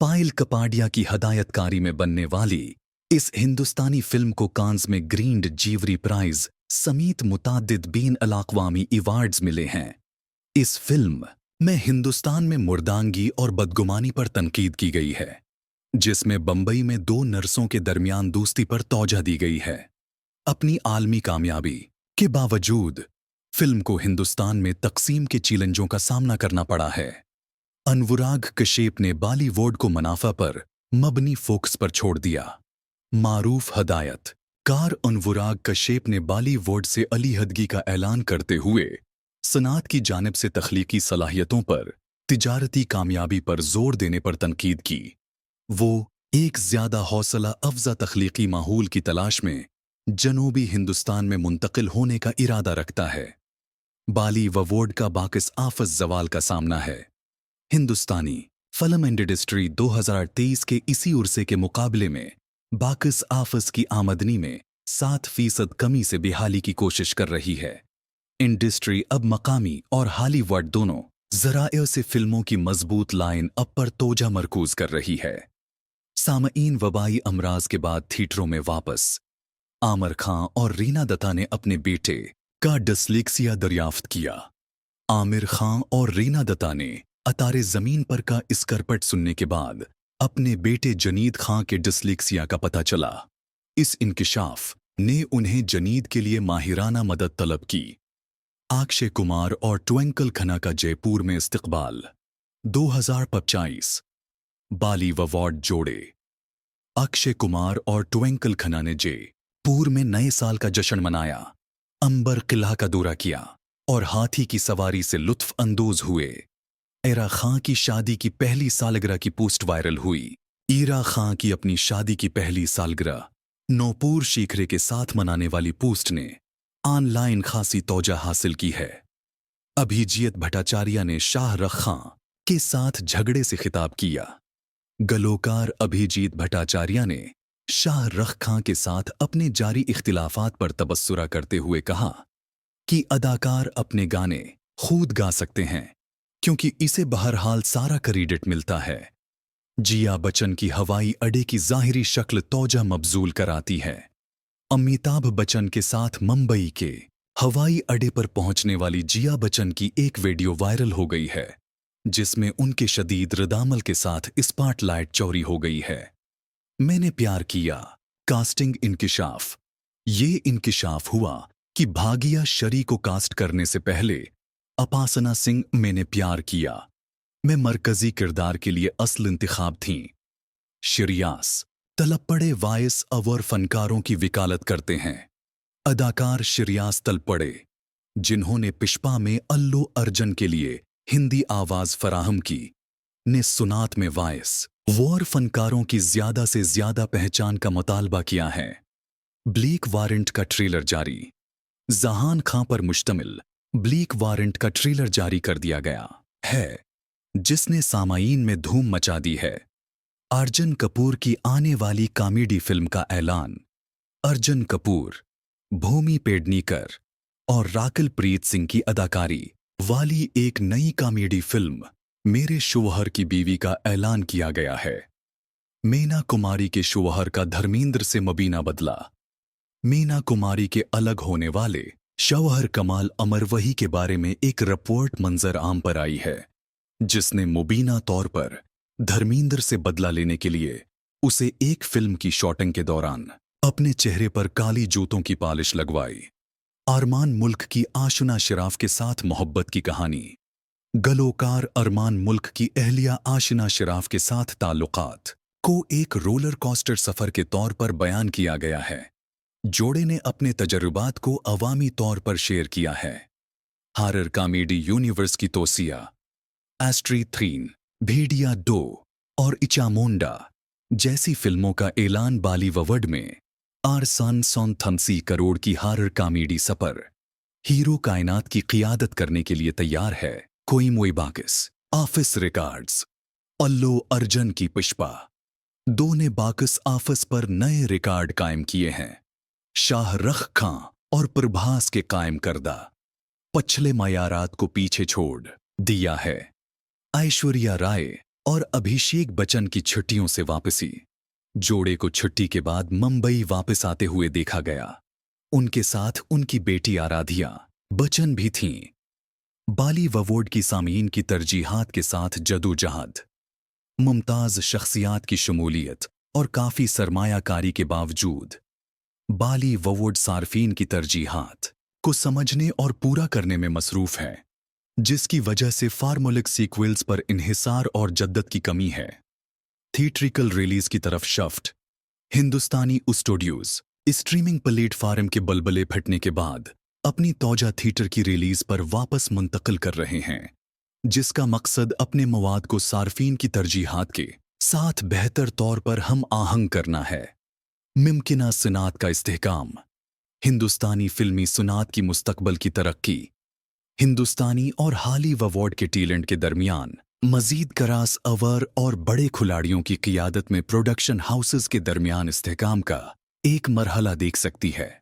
पायल कपाडिया की हदायतकारी में बनने वाली इस हिंदुस्तानी फिल्म को कांस में ग्रीन जीवरी प्राइज समेत मुताद्दिद बीन अलाक़वामी अवार्ड्स मिले हैं। इस फिल्म में हिंदुस्तान में मुर्दांगी और बदगुमानी पर तनकीद की गई है, जिसमें बंबई में दो नर्सों के दरमियान दोस्ती पर तौजा दी गई है। अपनी आलमी कामयाबी के बावजूद फिल्म को हिंदुस्तान में तकसीम के चैलेंजों का सामना करना पड़ा है। अनुराग कश्यप ने बॉलीवुड को मुनाफा पर मबनी फोकस पर छोड़ दिया। मारूफ हदायतकार अनुराग कश्यप ने बॉलीवुड से अलहदगी का ऐलान करते हुए सनअत की जानिब से तख्लीकी सलाहियतों पर तिजारती कामयाबी पर जोर देने पर तनकीद की। वो एक ज़्यादा हौसला अफजा तख्लीकी माहौल की तलाश में जनूबी हिंदुस्तान में मुंतकिल होने का इरादा रखता है। बॉलीवुड का बाकिस आफस जवाल का सामना है। हिंदुस्तानी फिल्म इंडस्ट्री 2023 के इसी उर्से के मुकाबले में बाकिस आफस की आमदनी में 7% कमी से बेहाली की कोशिश कर रही है। इंडस्ट्री अब मकामी और हॉलीवुड दोनों ज़राए से फिल्मों की मजबूत लाइन अप पर तोजा मरकूज कर रही है। सामईन वबाई अमराज के बाद थिएटरों में वापस आमिर खान और रीना दत्ता ने अपने बेटे का डिस्लेक्सिया दरियाफ्त किया। आमिर खान और रीना दत्ता ने अतारे ज़मीन पर का इस करपट सुनने के बाद अपने बेटे जनीद खान के डिस्लेक्सिया का पता चला। इस इंकिशाफ ने उन्हें जनीद के लिए माहिराना मदद तलब की। अक्षय कुमार और ट्विंकल खन्ना का जयपुर में इस्तकबाल 2025 बॉलीवुड जोड़े। अक्षय कुमार और ट्विंकल खन्ना ने जयपुर में नए साल का जश्न मनाया, अंबर किला का दौरा किया और हाथी की सवारी से लुत्फ अंदोज हुए। ईरा खान की शादी की पहली सालगिरह की पोस्ट वायरल हुई। ईरा खान की अपनी शादी की पहली सालगिरह नूपुर शीखरे के साथ मनाने वाली पोस्ट ने ऑनलाइन खासी तौजा हासिल की है। अभिजीत भट्टाचार्य ने शाहरुख खान के साथ झगड़े से खिताब किया। गलोकार अभिजीत भट्टाचार्य ने शाहरुख खान के साथ अपने जारी इख्तिलाफात पर तबस्सुरा करते हुए कहा कि अदाकार अपने गाने खुद गा सकते हैं क्योंकि इसे बहरहाल सारा क्रेडिट मिलता है। जिया बच्चन की हवाई अड्डे की ज़ाहिरी शक्ल तौजा मबजूल कराती है। अमिताभ बच्चन के साथ मुंबई के हवाई अड्डे पर पहुंचने वाली जिया बच्चन की एक वीडियो वायरल हो गई है, जिसमें उनके शदीद रदामल के साथ स्पॉटलाइट चोरी हो गई है। मैंने प्यार किया कास्टिंग इंकिशाफ। ये इंकिशाफ हुआ कि भागिया शरी को कास्ट करने से पहले अपासना सिंह मैंने प्यार किया मैं मरकजी किरदार के लिए असल इंतखाब थीं। श्रियास तलपड़े वायस अवर फनकारों की वकालत करते हैं। अदाकार श्रियास तलपड़े, जिन्होंने पुष्पा में अल्लू अर्जुन के लिए हिंदी आवाज फराहम की, ने सुनात में वायस वॉर फनकारों की ज्यादा से ज्यादा पहचान का मुतालबा किया है। ब्लीक वारंट का ट्रेलर जारी। जहान खान पर मुश्तमिल ब्लीक वारंट का ट्रेलर जारी कर दिया गया है, जिसने सामाईन में धूम मचा दी है। अर्जुन कपूर की आने वाली कॉमेडी फिल्म का ऐलान। अर्जुन कपूर, भूमि पेडनेकर और राकिल प्रीत सिंह की अदाकारी वाली एक नई कॉमेडी फिल्म मेरे शौहर की बीवी का ऐलान किया गया है। मीना कुमारी के शौहर का धर्मेंद्र से मुबीना बदला। मीना कुमारी के अलग होने वाले शौहर कमाल अमरवही के बारे में एक रिपोर्ट मंजर आम पर आई है, जिसने मुबीना तौर पर धर्मेंद्र से बदला लेने के लिए उसे एक फिल्म की शूटिंग के दौरान अपने चेहरे पर काली जूतों की पॉलिश लगवाई। अरमान मुल्क की आशना शराफ के साथ मोहब्बत की कहानी। गलोकार अरमान मुल्क की अहलिया आशना शराफ के साथ ताल्लुकात को एक रोलर कोस्टर सफर के तौर पर बयान किया गया है। जोड़े ने अपने तजर्बात को अवामी तौर पर शेयर किया है। हॉरर कॉमेडी यूनिवर्स की तोसिया, एस्ट्री 3, भेड़िया 2 और इचामुंडा जैसी फिल्मों का ऐलान बॉलीवुड में 830 करोड़ की हॉरर कॉमेडी सफर हीरो कायनात की क़ियादत करने के लिए तैयार है। कोई मोई बाकिस ऑफिस रिकॉर्ड्स। अल्लू अर्जुन की पुष्पा 2 ने बाकिस ऑफिस पर नए रिकॉर्ड कायम किए हैं। शाहरुख खान और प्रभास के कायम करदा पिछले मयारात को पीछे छोड़ दिया है। ऐश्वर्या राय और अभिषेक बच्चन की छुट्टियों से वापसी। जोड़े को छुट्टी के बाद मुंबई वापस आते हुए देखा गया। उनके साथ उनकी बेटी आराध्या बच्चन भी थीं। बॉलीवुड की सामीन की तरजीहात के साथ जदोजहद, मुमताज शख्सियात की शमूलियत और काफ़ी सरमायाकारी के बावजूद बॉलीवुड सार्फिन की तरजीहात को समझने और पूरा करने में मसरूफ़ है, जिसकी वजह से फार्मूलिक सीक्वल्स पर इन्हिसार और जद्दत की कमी है। थिएट्रिकल रिलीज की तरफ शिफ्ट। हिंदुस्तानी स्टूडियोज स्ट्रीमिंग प्लेटफार्म के बलबले फटने के बाद अपनी तौजा थिएटर की रिलीज पर वापस मुंतकिल कर रहे हैं, जिसका मकसद अपने मवाद को सार्फिन की तरजीहात के साथ बेहतर तौर पर हम आहंग करना है। मुमकिना सनात का इस्तेहकाम, हिंदुस्तानी फिल्मी सनात की मुस्तकबल की तरक्की, हिंदुस्तानी और हॉलीवुड के टैलेंट के दरमियान मजीद करास अवर और बड़े खिलाड़ियों की क़ियादत में प्रोडक्शन हाउसेस के दरमियान इस्तेहकाम का एक मरहला देख सकती है।